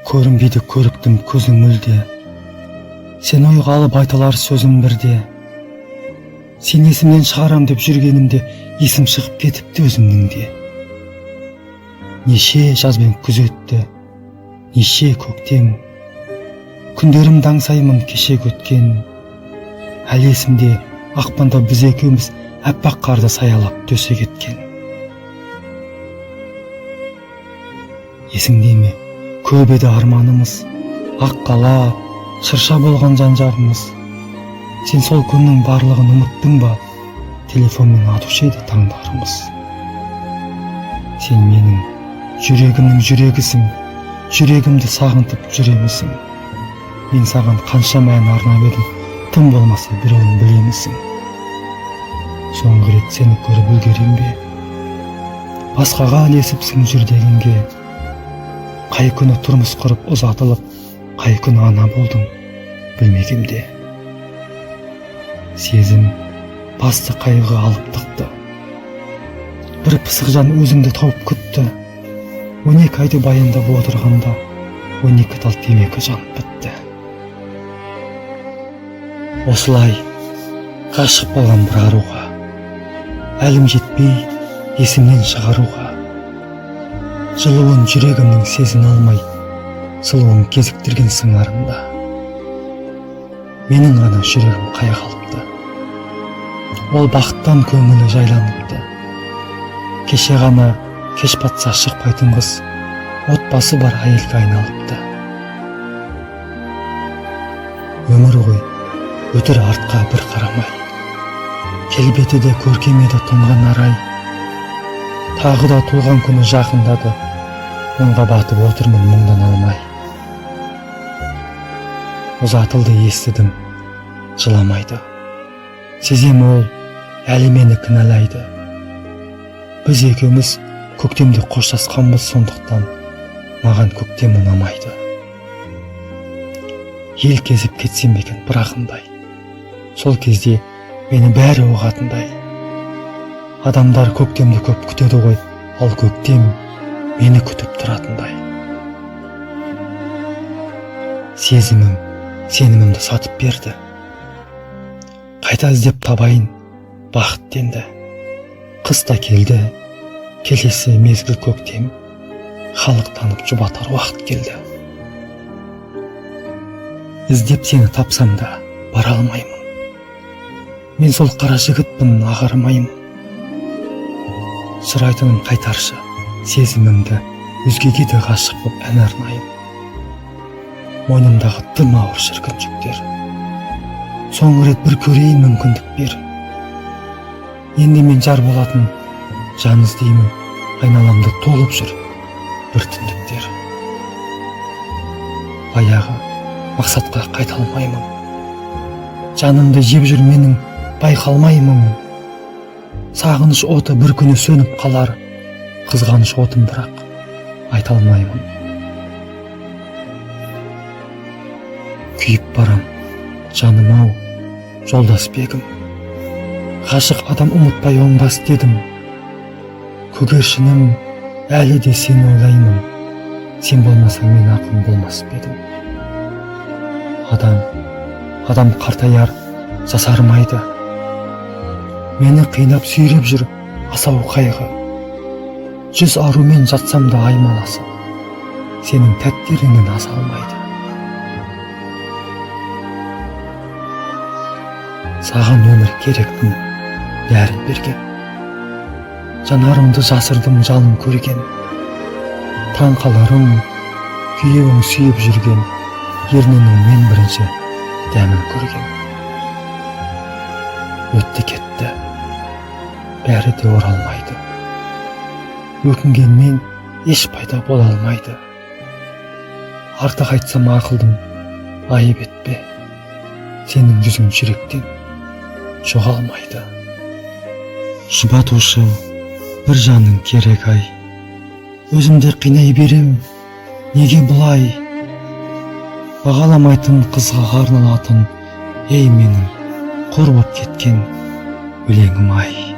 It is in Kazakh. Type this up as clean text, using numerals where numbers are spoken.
көрінбейді көріктім көзің мүлде, сен ойға алып айталар сөзім бірде. Сен есімнен шығарам деп жүргенімде есім шығып кетіпті өзімнің де. Неше жаз бен күз өтті, неше көктем, күндерім даңсаймын кешегі өткен. Әлі есімде ақпанда біз екеуміз әппақ қарды саялап төсек еткен. Есіңде ме көп еді арманымыз, ақ қала, шырша болған жан-жағымыз. Сен сол күннің барлығын ұмыттың ба, телефонмен атушы еді таңдарымыз. Сен менің жүрегімнің жүрегісің, жүрегімді сағынтып жүремісің. Мен саған қаншама ән арнап едім, тым болмаса біреуін білемісің. Соңғы рет сені көріп үлгерем бе, басқаға ілесіпсің жүрегіңе. Қай күні тұрмыс құрып ұзатылып, қай күні ана болдың білмегемде. Сезім басты қайғы алып тықты, бір пысық жан өзіңді тауып күтті. 12 айды баяндап отырғанда 12 тал темекі жанып бітті. Осылай ғашық болған бір аруға, әлім жетпей есімнен шығаруға. Жылуын жүрегімнің сезін алмай, сұлуын кезіктірген сыңарында. Менің ғана жүрегім қайғалыпты, ол бақыттан көңілі жайланыпты. Кеше ғана кеш батса шықпайтын қыз, отбасы бар әйелге айналыпты. Өмір ғой, өтір артқа бір қарамай, келбеті де көркем еді тұнған арай. Тағы да туған күні жақындады, мұңға батып отырмын мұңдан алмай. Ұзатылды естідім, жыламайды, сезем ол әлі мені кінәлайды. Біз екеуміз көктемде қоштасқанбыз, сондықтан маған көктем ұнамайды. Ел кезіп кетсем екен бір ақындай, сол кезде мені бәрі оғатындай. Адамдар көктемді көп күтеді ғой, ал көктем мені күтіп тұратындай. Сезімім сенімімді сатып берді, қайта іздеп табайын бақыт денді. Қыс та келді, келесі мезгіл көктем, халық танып жұбатар уақыт келді. Іздеп сені тапсам да бара алмаймын, мен сол қара жігітпін, ағармаймын. Сұрайтыным қайтаршы сезімімді, өзгеге де ғашық боп ән арнайын. Мойнымдағы тым ауыр шіркін жүктер, соңғы рет бір көрейін, мүмкіндік бер. Енді мен жар болатын жан іздеймін, айналамды толып жүр бір түндіктер. Баяғы мақсатқа қайта алмаймын, жанымды жеп жүр менің байқалмаймын. Сағыныш оты бір күні сөніп қалар, қызғаныш отым бірақ айта алмаймын. Күйіп барам жаным ау, жолдас бегім, ғашық адам ұмытпай оңбас дедім. Көгершінім, әлі де сен ойлаймын, сен болмасаң мен ақын болмас бедім. Адам қартаяр, жасармайды, мені қинап сүйреп жүр асау қайғы. 100 арумен жатсам да аймаласып, сенің тәттеріңнен аса алмайды. Саған өмір керектің бәрін берген, жанарымды жасырдым жалын көрген. Таңқаларым күйеуің сүйіп жүрген, ернінің мен бірінші дәмін көрген. Өтті кетті, бәрі де оралмайды, өкінгенмен еш пайда бола алмайды. Артық айтсам ақылдым, айып етпе, сенің жүзің жүректен жоғалмайды. Жұбатушы бір жаның керек ай, өзімді қинай берем, неге бұлай? Бағаламайтын қызға арналатын, ей менің қор боп кеткен өлеңім ай.